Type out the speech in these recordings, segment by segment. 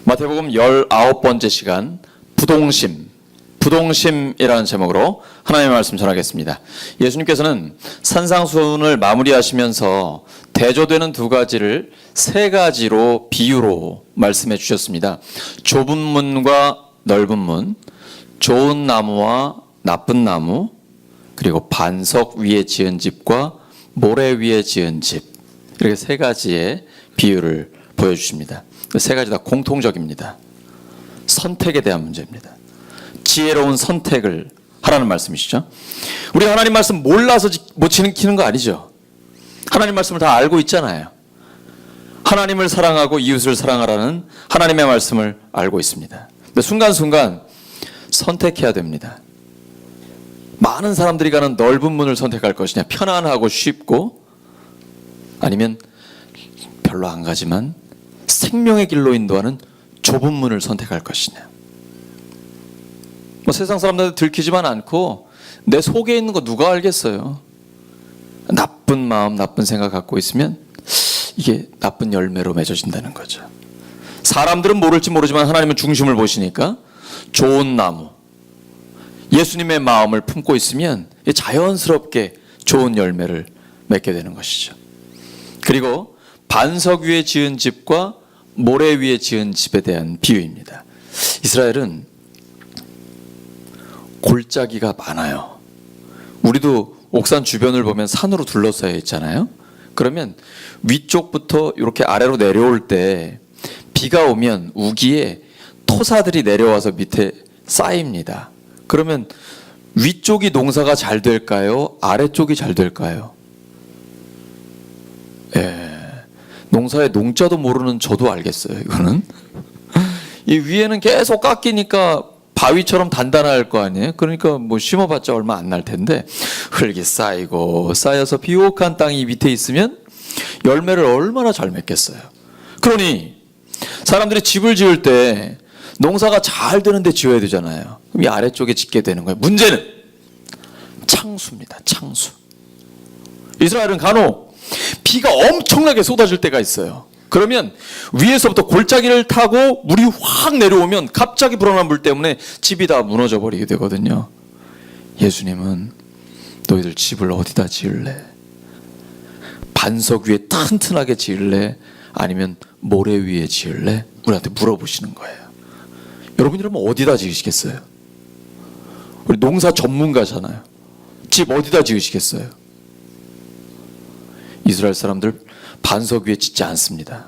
마태복음 19번째 시간 부동심이라는 제목으로 하나님의 말씀 전하겠습니다. 예수님께서는 산상수훈을 마무리하시면서 대조되는 두 가지를 세 가지로 비유로 말씀해 주셨습니다. 좁은 문과 넓은 문, 좋은 나무와 나쁜 나무, 그리고 반석 위에 지은 집과 모래 위에 지은 집, 이렇게 세 가지의 비유를 보여주십니다. 세 가지 다 공통적입니다. 선택에 대한 문제입니다. 지혜로운 선택을 하라는 말씀이시죠. 우리 하나님 말씀 몰라서 못 지키는 거 아니죠. 하나님 말씀을 다 알고 있잖아요. 하나님을 사랑하고 이웃을 사랑하라는 하나님의 말씀을 알고 있습니다. 근데 순간순간 선택해야 됩니다. 많은 사람들이 가는 넓은 문을 선택할 것이냐, 편안하고 쉽고, 아니면 별로 안 가지만 생명의 길로 인도하는 좁은 문을 선택할 것이냐. 세상 사람들한테 들키지만 않고 내 속에 있는 거 누가 알겠어요. 나쁜 마음, 나쁜 생각 갖고 있으면 이게 나쁜 열매로 맺어진다는 거죠. 사람들은 모를지 모르지만 하나님은 중심을 보시니까 좋은 나무, 예수님의 마음을 품고 있으면 자연스럽게 좋은 열매를 맺게 되는 것이죠. 그리고 반석 위에 지은 집과 모래 위에 지은 집에 대한 비유입니다. 이스라엘은 골짜기가 많아요. 우리도 옥산 주변을 보면 산으로 둘러싸여 있잖아요. 그러면 위쪽부터 이렇게 아래로 내려올 때 비가 오면 우기에 토사들이 내려와서 밑에 쌓입니다. 그러면 위쪽이 농사가 잘 될까요? 아래쪽이 잘 될까요? 농사의 농자도 모르는 저도 알겠어요. 이거는 이 위에는 계속 깎이니까 바위처럼 단단할 거 아니에요. 그러니까 뭐 심어봤자 얼마 안 날 텐데 흙이 쌓이고 쌓여서 비옥한 땅이 밑에 있으면 열매를 얼마나 잘 맺겠어요. 그러니 사람들이 집을 지을 때 농사가 잘 되는데 지어야 되잖아요. 그럼 이 아래쪽에 짓게 되는 거예요. 문제는 창수입니다. 창수. 이스라엘은 간혹 비가 엄청나게 쏟아질 때가 있어요. 그러면 위에서부터 골짜기를 타고 물이 확 내려오면 갑자기 불어난 물 때문에 집이 다 무너져 버리게 되거든요. 예수님은 너희들 집을 어디다 지을래? 반석 위에 튼튼하게 지을래? 아니면 모래 위에 지을래? 우리한테 물어보시는 거예요. 여러분이라면 어디다 지으시겠어요? 우리 농사 전문가잖아요. 집 어디다 지으시겠어요? 이스라엘 사람들 반석 위에 짓지 않습니다.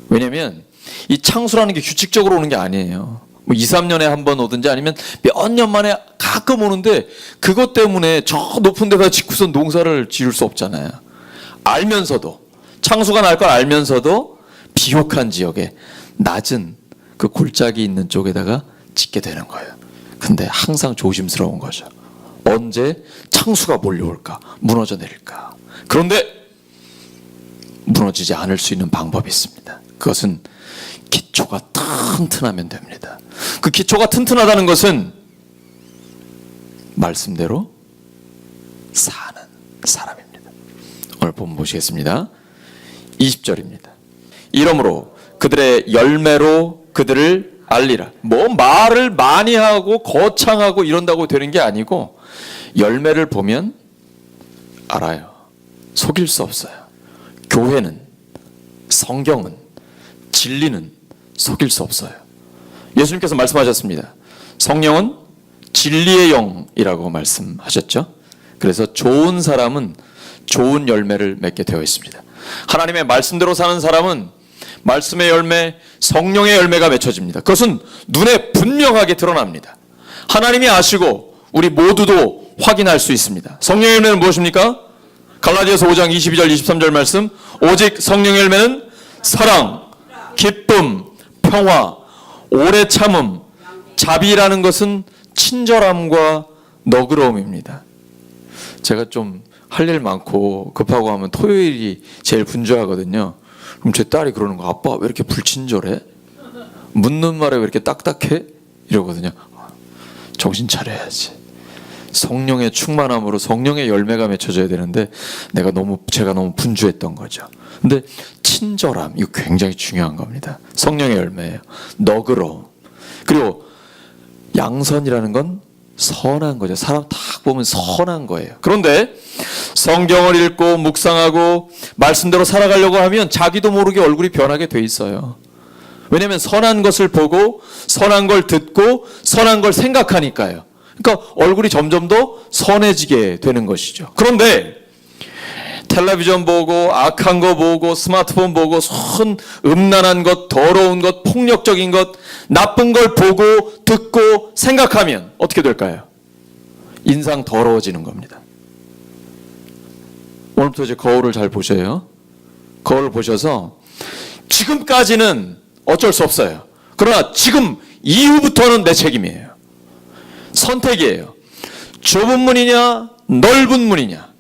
왜냐하면 이 창수라는 게 규칙적으로 오는 게 아니에요. 뭐 2, 3년에 한 번 오든지 아니면 몇 년 만에 가끔 오는데 그것 때문에 저 높은 데다 짓고서 농사를 지을 수 없잖아요. 알면서도, 창수가 날 걸 알면서도 비옥한 지역에 낮은 그 골짜기 있는 쪽에다가 짓게 되는 거예요. 근데 항상 조심스러운 거죠. 언제 창수가 몰려올까? 무너져 내릴까? 그런데 무너지지 않을 수 있는 방법이 있습니다. 그것은 기초가 튼튼하면 됩니다. 그 기초가 튼튼하다는 것은 말씀대로 사는 사람입니다. 오늘 본문 보시겠습니다. 20절입니다. 이러므로 그들의 열매로 그들을 알리라. 뭐 말을 많이 하고 거창하고 이런다고 되는 게 아니고 열매를 보면 알아요. 속일 수 없어요. 교회는, 성경은, 진리는 속일 수 없어요. 예수님께서 말씀하셨습니다. 성령은 진리의 영이라고 말씀하셨죠. 그래서 좋은 사람은 좋은 열매를 맺게 되어 있습니다. 하나님의 말씀대로 사는 사람은 말씀의 열매, 성령의 열매가 맺혀집니다. 그것은 눈에 분명하게 드러납니다. 하나님이 아시고 우리 모두도 확인할 수 있습니다. 성령의 열매는 무엇입니까? 갈라디아서 5장 22절 23절 말씀, 오직 성령의 열매는 사랑, 기쁨, 평화, 오래 참음, 자비라는 것은 친절함과 너그러움입니다. 제가 좀 할 일 많고 급하고 하면 토요일이 제일 분주하거든요. 그럼 제 딸이 그러는 거, 아빠 왜 이렇게 불친절해? 묻는 말에 왜 이렇게 딱딱해? 이러거든요. 정신 차려야지. 성령의 충만함으로 성령의 열매가 맺혀져야 되는데 제가 너무 분주했던 거죠. 근데 친절함, 이거 굉장히 중요한 겁니다. 성령의 열매예요. 너그러움. 그리고 양선이라는 건 선한 거죠. 사람 딱 보면 선한 거예요. 그런데 성경을 읽고 묵상하고 말씀대로 살아가려고 하면 자기도 모르게 얼굴이 변하게 돼 있어요. 왜냐하면 선한 것을 보고 선한 걸 듣고 선한 걸 생각하니까요. 그러니까 얼굴이 점점 더 선해지게 되는 것이죠. 그런데 텔레비전 보고 악한 거 보고 스마트폰 보고 음란한 것, 더러운 것, 폭력적인 것, 나쁜 걸 보고 듣고 생각하면 어떻게 될까요? 인상 더러워지는 겁니다. 오늘부터 이제 거울을 잘 보셔요. 거울을 보셔서 지금까지는 어쩔 수 없어요. 그러나 지금 이후부터는 내 책임이에요. 선택이에요. 좁은 문이냐 넓은 문이냐,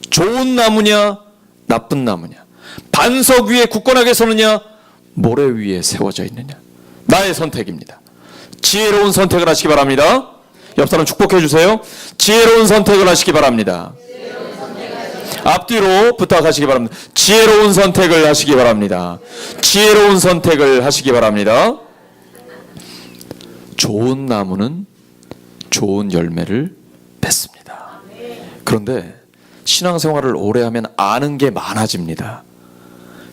좋은 나무냐 나쁜 나무냐, 반석 위에 굳건하게 서느냐 모래 위에 세워져 있느냐, 나의 선택입니다. 지혜로운 선택을 하시기 바랍니다. 옆 사람 축복해 주세요. 지혜로운 선택을 하시기 바랍니다. 앞뒤로 부탁하시기 바랍니다. 지혜로운 선택을 하시기 바랍니다. 지혜로운 선택을 하시기 바랍니다. 좋은 나무는 좋은 열매를 맺습니다. 그런데 신앙생활을 오래 하면 아는 게 많아집니다.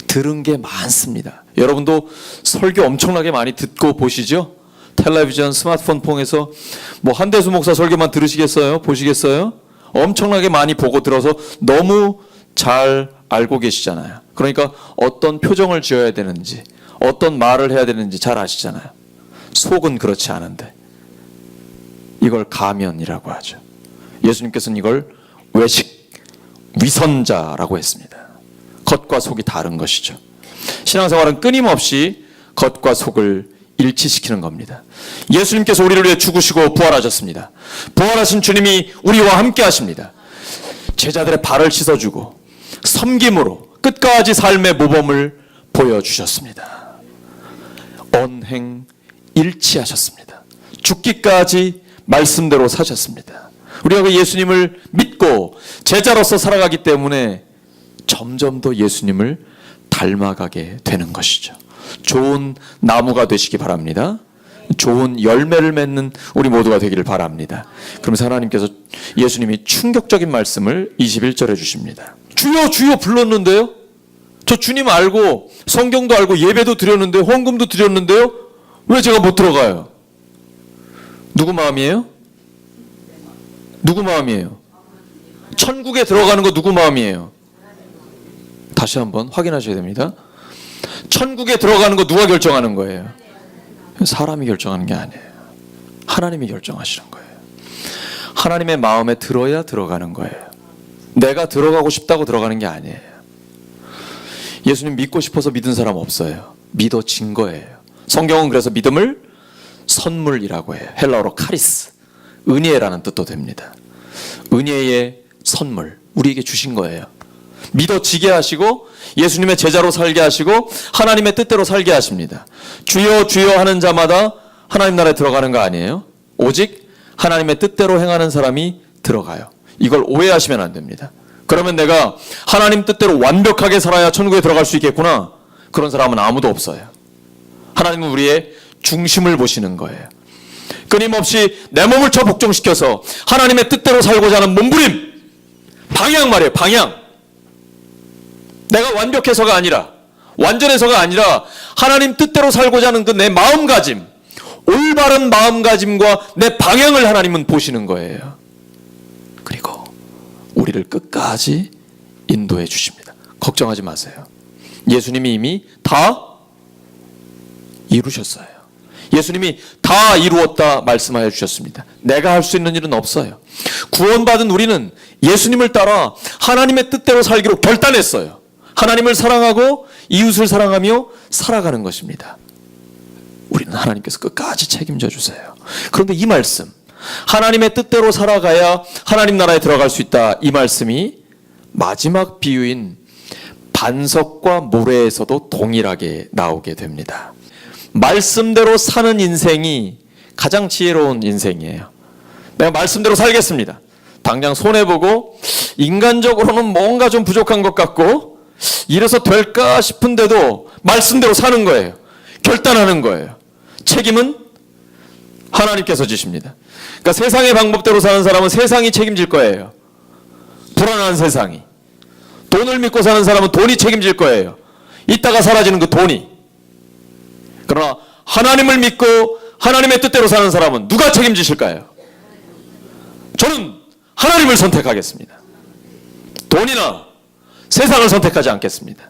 들은 게 많습니다. 여러분도 설교 엄청나게 많이 듣고 보시죠? 텔레비전, 스마트폰 통해서 뭐 한대수 목사 설교만 들으시겠어요? 보시겠어요? 엄청나게 많이 보고 들어서 너무 잘 알고 계시잖아요. 그러니까 어떤 표정을 지어야 되는지, 어떤 말을 해야 되는지 잘 아시잖아요. 속은 그렇지 않은데 이걸 가면이라고 하죠. 예수님께서는 이걸 외식, 위선자라고 했습니다. 겉과 속이 다른 것이죠. 신앙생활은 끊임없이 겉과 속을 일치시키는 겁니다. 예수님께서 우리를 위해 죽으시고 부활하셨습니다. 부활하신 주님이 우리와 함께 하십니다. 제자들의 발을 씻어주고 섬김으로 끝까지 삶의 모범을 보여주셨습니다. 언행 일치하셨습니다. 죽기까지 말씀대로 사셨습니다. 우리가 그 예수님을 믿고 제자로서 살아가기 때문에 점점 더 예수님을 닮아가게 되는 것이죠. 좋은 나무가 되시기 바랍니다. 좋은 열매를 맺는 우리 모두가 되기를 바랍니다. 그러면서 하나님께서 예수님이 충격적인 말씀을 21절에 주십니다. 주여 주여 불렀는데요? 저 주님 알고 성경도 알고 예배도 드렸는데요, 헌금도 드렸는데요, 왜 제가 못 들어가요? 누구 마음이에요? 누구 마음이에요? 천국에 들어가는 거 누구 마음이에요? 다시 한번 확인하셔야 됩니다. 천국에 들어가는 거 누가 결정하는 거예요? 사람이 결정하는 게 아니에요. 하나님이 결정하시는 거예요. 하나님의 마음에 들어야 들어가는 거예요. 내가 들어가고 싶다고 들어가는 게 아니에요. 예수님 믿고 싶어서 믿은 사람 없어요. 믿어진 거예요. 성경은 그래서 믿음을 선물이라고 해요. 헬라어로 카리스, 은혜라는 뜻도 됩니다. 은혜의 선물, 우리에게 주신 거예요. 믿어지게 하시고 예수님의 제자로 살게 하시고 하나님의 뜻대로 살게 하십니다. 주여 주여 하는 자마다 하나님 나라에 들어가는 거 아니에요. 오직 하나님의 뜻대로 행하는 사람이 들어가요. 이걸 오해하시면 안 됩니다. 그러면 내가 하나님 뜻대로 완벽하게 살아야 천국에 들어갈 수 있겠구나, 그런 사람은 아무도 없어요. 하나님은 우리의 중심을 보시는 거예요. 끊임없이 내 몸을 쳐 복종시켜서 하나님의 뜻대로 살고자 하는 몸부림, 방향 말이에요. 방향. 내가 완벽해서가 아니라, 완전해서가 아니라 하나님 뜻대로 살고자 하는 그 내 마음가짐, 올바른 마음가짐과 내 방향을 하나님은 보시는 거예요. 그리고 우리를 끝까지 인도해 주십니다. 걱정하지 마세요. 예수님이 이미 다 이루셨어요. 예수님이 다 이루었다 말씀하여 주셨습니다. 내가 할 수 있는 일은 없어요. 구원받은 우리는 예수님을 따라 하나님의 뜻대로 살기로 결단했어요. 하나님을 사랑하고 이웃을 사랑하며 살아가는 것입니다. 우리는 하나님께서 끝까지 책임져 주세요. 그런데 이 말씀, 하나님의 뜻대로 살아가야 하나님 나라에 들어갈 수 있다, 이 말씀이 마지막 비유인 반석과 모래에서도 동일하게 나오게 됩니다. 말씀대로 사는 인생이 가장 지혜로운 인생이에요. 내가 말씀대로 살겠습니다. 당장 손해보고 인간적으로는 뭔가 좀 부족한 것 같고 이래서 될까 싶은데도 말씀대로 사는 거예요. 결단하는 거예요. 책임은 하나님께서 지십니다. 그러니까 세상의 방법대로 사는 사람은 세상이 책임질 거예요. 불안한 세상이. 돈을 믿고 사는 사람은 돈이 책임질 거예요. 이따가 사라지는 그 돈이. 그러나 하나님을 믿고 하나님의 뜻대로 사는 사람은 누가 책임지실까요? 저는 하나님을 선택하겠습니다. 돈이나 세상을 선택하지 않겠습니다.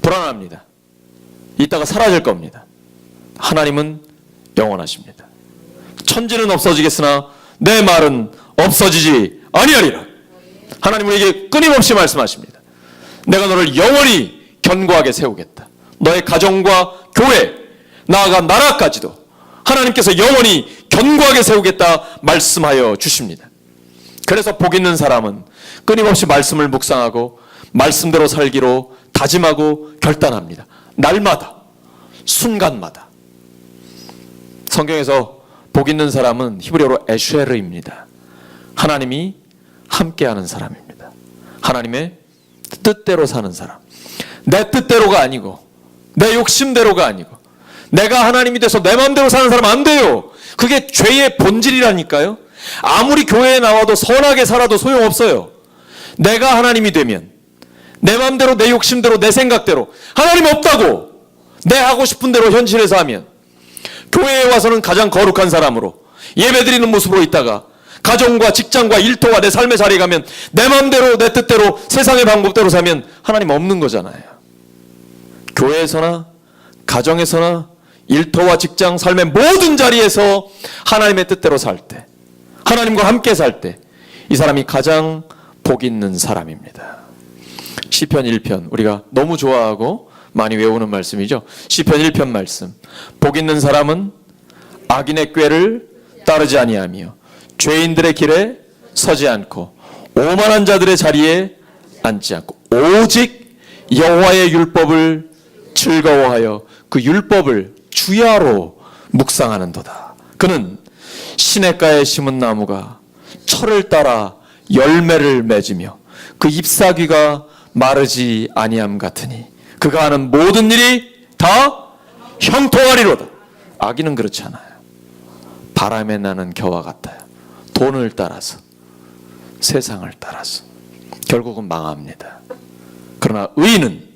불안합니다. 이따가 사라질 겁니다. 하나님은 영원하십니다. 천지는 없어지겠으나 내 말은 없어지지 아니하리라. 하나님 우리에게 끊임없이 말씀하십니다. 내가 너를 영원히 견고하게 세우겠다. 너의 가정과 교회, 나아가 나라까지도 하나님께서 영원히 견고하게 세우겠다 말씀하여 주십니다. 그래서 복 있는 사람은 끊임없이 말씀을 묵상하고 말씀대로 살기로 다짐하고 결단합니다. 날마다, 순간마다. 성경에서 복 있는 사람은 히브리어로 에쉐르입니다. 하나님이 함께하는 사람입니다. 하나님의 뜻대로 사는 사람. 내 뜻대로가 아니고 내 욕심대로가 아니고 내가 하나님이 돼서 내 마음대로 사는 사람 안 돼요. 그게 죄의 본질이라니까요. 아무리 교회에 나와도 선하게 살아도 소용없어요. 내가 하나님이 되면 내 마음대로 내 욕심대로 내 생각대로 하나님 없다고 내 하고 싶은 대로 현실에서 하면 교회에 와서는 가장 거룩한 사람으로 예배드리는 모습으로 있다가 가정과 직장과 일터와 내 삶의 자리에 가면 내 마음대로 내 뜻대로 세상의 방법대로 사면 하나님 없는 거잖아요. 교회에서나 가정에서나 일터와 직장 삶의 모든 자리에서 하나님의 뜻대로 살 때, 하나님과 함께 살 때 이 사람이 가장 복 있는 사람입니다. 시편 1편 우리가 너무 좋아하고 많이 외우는 말씀이죠. 시편 1편 말씀. 복 있는 사람은 악인의 꾀를 따르지 아니하며 죄인들의 길에 서지 않고 오만한 자들의 자리에 앉지 않고 오직 여호와의 율법을 즐거워하여 그 율법을 주야로 묵상하는도다. 그는 시냇가에 심은 나무가 철을 따라 열매를 맺으며 그 잎사귀가 마르지 아니함 같으니 그가 하는 모든 일이 다 형통하리로다. 악인은 그렇지 않아요. 바람에 나는 겨와 같아요. 돈을 따라서, 세상을 따라서 결국은 망합니다. 그러나 의인은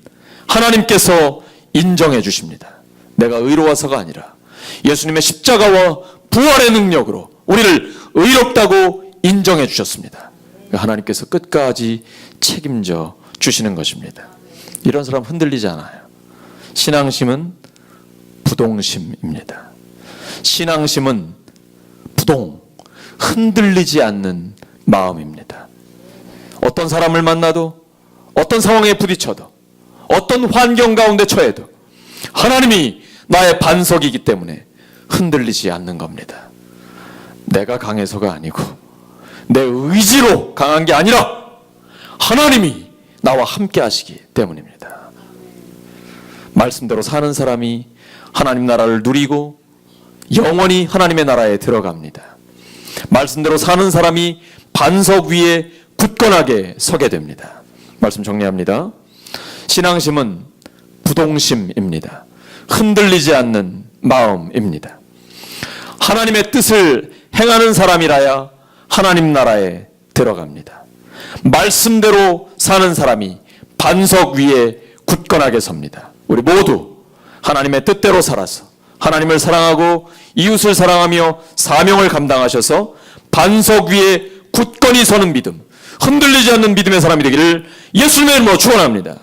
하나님께서 인정해 주십니다. 내가 의로워서가 아니라 예수님의 십자가와 부활의 능력으로 우리를 의롭다고 인정해 주셨습니다. 하나님께서 끝까지 책임져 주시는 것입니다. 이런 사람 흔들리지 않아요. 신앙심은 부동심입니다. 신앙심은 흔들리지 않는 마음입니다. 어떤 사람을 만나도 어떤 상황에 부딪혀도 어떤 환경 가운데 처해도 하나님이 나의 반석이기 때문에 흔들리지 않는 겁니다. 내가 강해서가 아니고 내 의지로 강한 게 아니라 하나님이 나와 함께 하시기 때문입니다. 말씀대로 사는 사람이 하나님 나라를 누리고 영원히 하나님의 나라에 들어갑니다. 말씀대로 사는 사람이 반석 위에 굳건하게 서게 됩니다. 말씀 정리합니다. 신앙심은 부동심입니다. 흔들리지 않는 마음입니다. 하나님의 뜻을 행하는 사람이라야 하나님 나라에 들어갑니다. 말씀대로 사는 사람이 반석 위에 굳건하게 섭니다. 우리 모두 하나님의 뜻대로 살아서 하나님을 사랑하고 이웃을 사랑하며 사명을 감당하셔서 반석 위에 굳건히 서는 믿음, 흔들리지 않는 믿음의 사람이 되기를 예수님의 이름으로 축원합니다.